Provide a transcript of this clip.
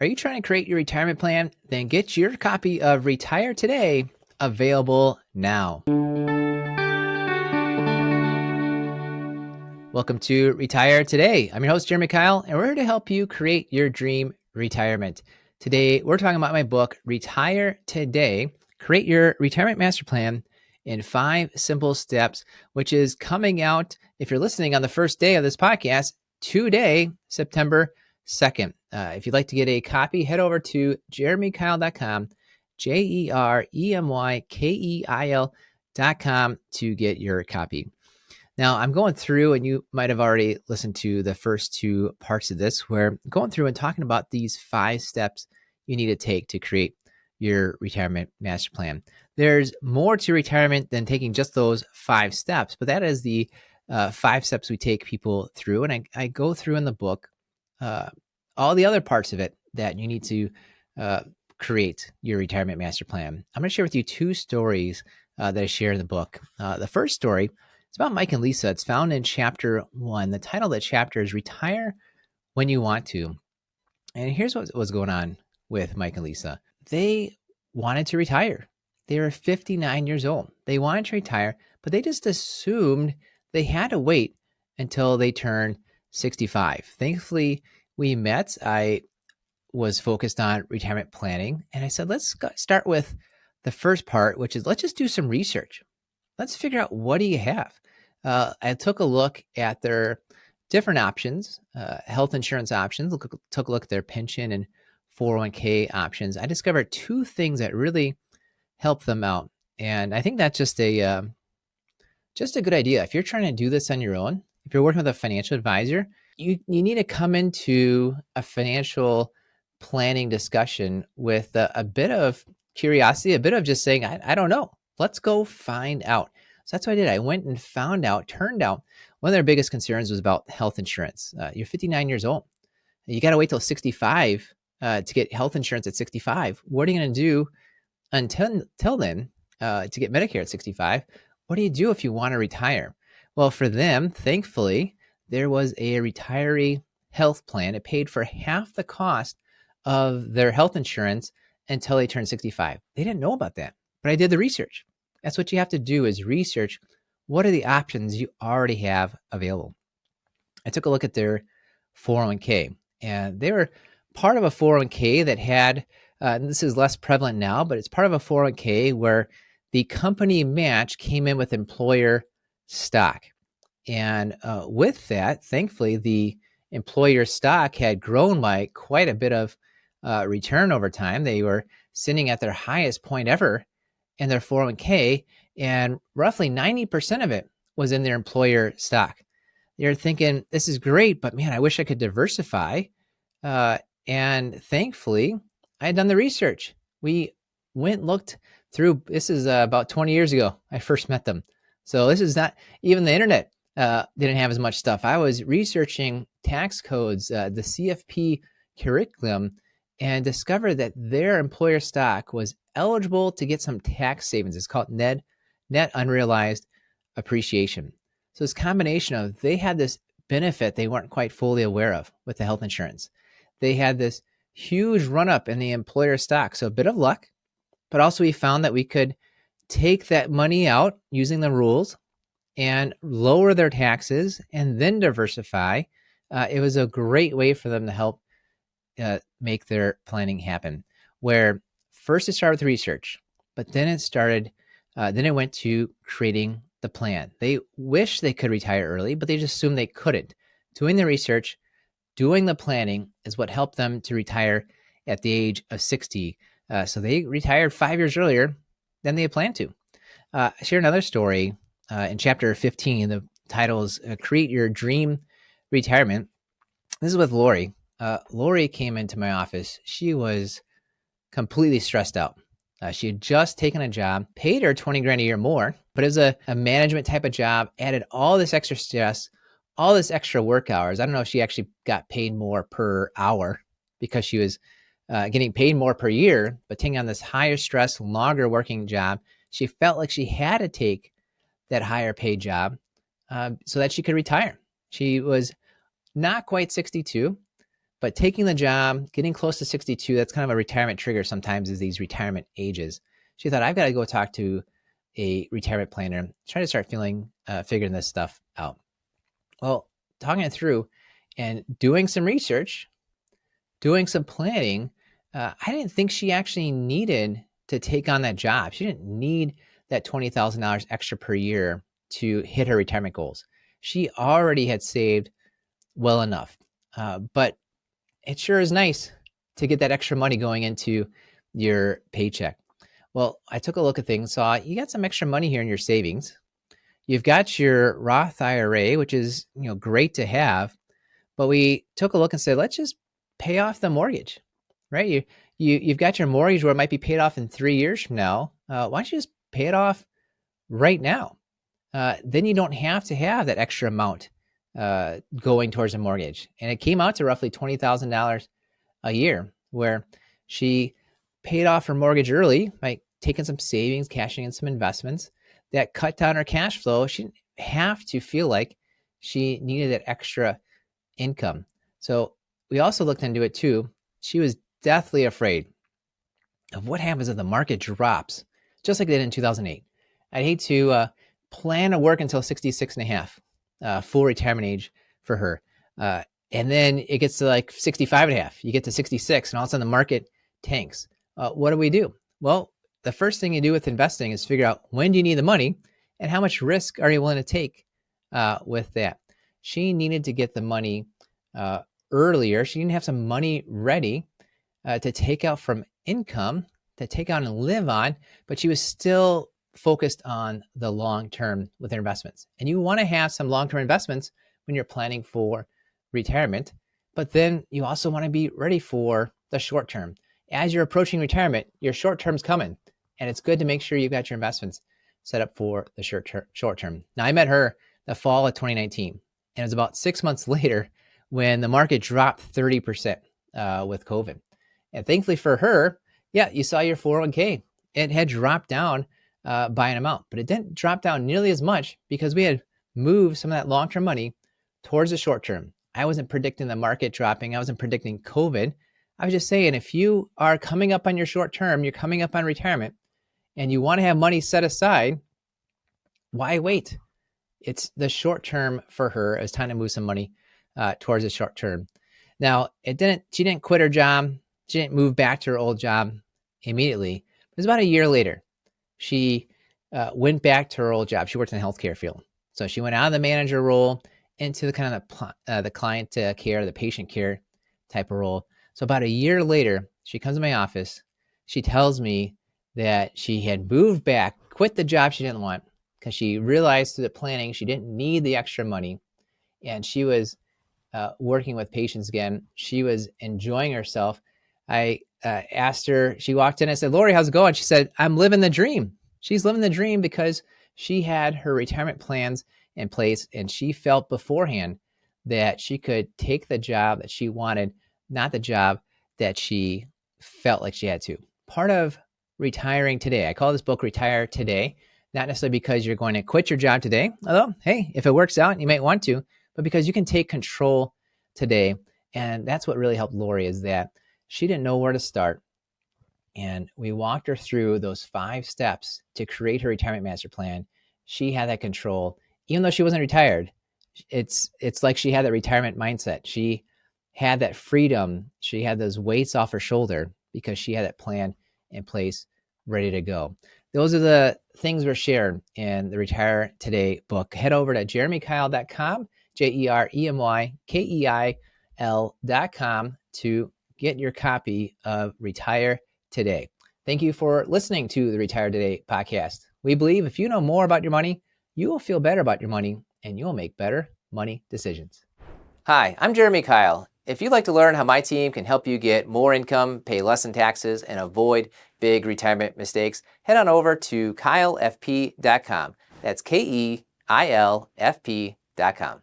Are you trying to create your retirement plan? Then get your copy of Retire Today available now. Welcome to Retire Today. I'm your host, Jeremy Keil, and we're here to help you create your dream retirement. Today, we're talking about my book, Retire Today, Create Your Retirement Master Plan in 5 Simple Steps, which is coming out, if you're listening on the first day of this podcast, today, September 2nd. If you'd like to get a copy, head over to jeremykeil.com, jeremykeil.com to get your copy. Now, I'm going through, and you might have already listened to the first 2 parts of this, where I'm going through and talking about these 5 steps you need to take to create your retirement master plan. There's more to retirement than taking just those 5 steps, but that is the 5 steps we take people through. And I go through in the book all the other parts of it that you need to create your retirement master plan. I'm going to share with you 2 stories that I share in the book. The first story, it's about Mike and Lisa. It's found in chapter 1. The title of that chapter is Retire When You Want to. And here's what was going on with Mike and Lisa. They wanted to retire. They were 59 years old. They wanted to retire, but they just assumed they had to wait until they turned 65. Thankfully, we met. I was focused on retirement planning, and I said, let's start with the first part, which is let's just do some research. Let's figure out, what do you have? I took a look at their different options, health insurance options, took a look at their pension and 401k options. I discovered 2 things that really help them out. And I think that's just a good idea. If you're trying to do this on your own, if you're working with a financial advisor, you need to come into a financial planning discussion with a bit of curiosity, a bit of just saying, I don't know. Let's go find out. So that's what I did. I went and found out, turned out one of their biggest concerns was about health insurance. You're 59 years old. You got to wait till 65 to get health insurance at 65. What are you going to do until then to get Medicare at 65? What do you do if you want to retire? Well, for them, thankfully, there was a retiree health plan. It paid for half the cost of their health insurance until they turned 65. They didn't know about that, but I did the research. That's what you have to do, is research what are the options you already have available. I took a look at their 401k, and they were part of a 401k that had, and this is less prevalent now, but it's part of a 401k where the company match came in with employer stock. And with that, thankfully, the employer stock had grown by quite a bit of return over time. They were sitting at their highest point ever in their 401k, and roughly 90% of it was in their employer stock. You're thinking, this is great, but man, I wish I could diversify. And thankfully, I had done the research. We went and looked through, this is about 20 years ago, I first met them. So this is not, even the internet didn't have as much stuff. I was researching tax codes, the CFP curriculum, and discovered that their employer stock was eligible to get some tax savings. It's called net unrealized appreciation. So this combination of, they had this benefit they weren't quite fully aware of with the health insurance. They had this huge run up in the employer stock. So a bit of luck, but also we found that we could take that money out using the rules and lower their taxes and then diversify. It was a great way for them to help make their planning happen, where first it started with research, but then it went to creating the plan. They wish they could retire early, but they just assumed they couldn't. Doing the research, doing the planning is what helped them to retire at the age of 60. So they retired 5 years earlier than they had planned to. I share another story in chapter 15. The title is Create Your Dream Retirement. This is with Laurie. Laurie came into my office. She was completely stressed out. She had just taken a job, paid her 20 grand a year more, but it was a management type of job, added all this extra stress, all this extra work hours. I don't know if she actually got paid more per hour because she was getting paid more per year, but taking on this higher stress, longer working job. She felt like she had to take that higher paid job so that she could retire. She was not quite 62, But taking the job, getting close to 62, that's kind of a retirement trigger sometimes, is these retirement ages. She thought, I've got to go talk to a retirement planner, try to start figuring this stuff out. Well, talking it through and doing some research, doing some planning, I didn't think she actually needed to take on that job. She didn't need that $20,000 extra per year to hit her retirement goals. She already had saved well enough. But it sure is nice to get that extra money going into your paycheck. Well, I took a look at things, saw you got some extra money here in your savings. You've got your Roth IRA, which is, great to have, but we took a look and said, let's just pay off the mortgage, right? You've got your mortgage where it might be paid off in 3 years from now. Why don't you just pay it off right now? Then you don't have to have that extra amount going towards a mortgage. And it came out to roughly $20,000 a year, where she paid off her mortgage early by taking some savings, cashing in some investments that cut down her cash flow. She didn't have to feel like she needed that extra income. So we also looked into it too. She was deathly afraid of what happens if the market drops, just like it did in 2008. I'd hate to plan to work until 66 and a half, full retirement age for her. And then it gets to like 65 and a half. You get to 66 and all of a sudden the market tanks. What do we do? Well, the first thing you do with investing is figure out, when do you need the money and how much risk are you willing to take with that? She needed to get the money earlier. She didn't have some money ready to take out from income, to take out and live on, but she was still focused on the long term with her investments. And you want to have some long term investments when you're planning for retirement, but then you also want to be ready for the short term. As you're approaching retirement, your short term's coming, and it's good to make sure you've got your investments set up for the short term. Now, I met her the fall of 2019, and it was about 6 months later when the market dropped 30% with COVID. And thankfully for her, yeah, you saw your 401k. It had dropped down by an amount, but it didn't drop down nearly as much because we had moved some of that long-term money towards the short term. I wasn't predicting the market dropping. I wasn't predicting COVID. I was just saying, if you are coming up on your short term, you're coming up on retirement, and you want to have money set aside, why wait? It's the short term for her. It was time to move some money towards the short term. Now, she didn't quit her job. She didn't move back to her old job immediately. It was about a year later. She went back to her old job. She worked in the healthcare field. So she went out of the manager role into the kind of the client care, the patient care type of role. So about a year later, she comes to my office. She tells me that she had moved back, quit the job she didn't want because she realized through the planning she didn't need the extra money. And she was working with patients again. She was enjoying herself. I asked her, she walked in, I said, Laurie, how's it going? She said, I'm living the dream. She's living the dream because she had her retirement plans in place, and she felt beforehand that she could take the job that she wanted, not the job that she felt like she had to. Part of retiring today, I call this book Retire Today, not necessarily because you're going to quit your job today, although, hey, if it works out, you might want to, but because you can take control today. And that's what really helped Laurie, is that she didn't know where to start. And we walked her through those 5 steps to create her retirement master plan. She had that control, even though she wasn't retired. It's like she had that retirement mindset. She had that freedom. She had those weights off her shoulder because she had that plan in place, ready to go. Those are the things we're sharing in the Retire Today book. Head over to jeremykeil.com, JeremyKeil.com, to get your copy of Retire Today. Thank you for listening to the Retire Today podcast. We believe if you know more about your money, you will feel better about your money, and you'll make better money decisions. Hi, I'm Jeremy Keil. If you'd like to learn how my team can help you get more income, pay less in taxes, and avoid big retirement mistakes, head on over to keilfp.com. That's KEILFP.com.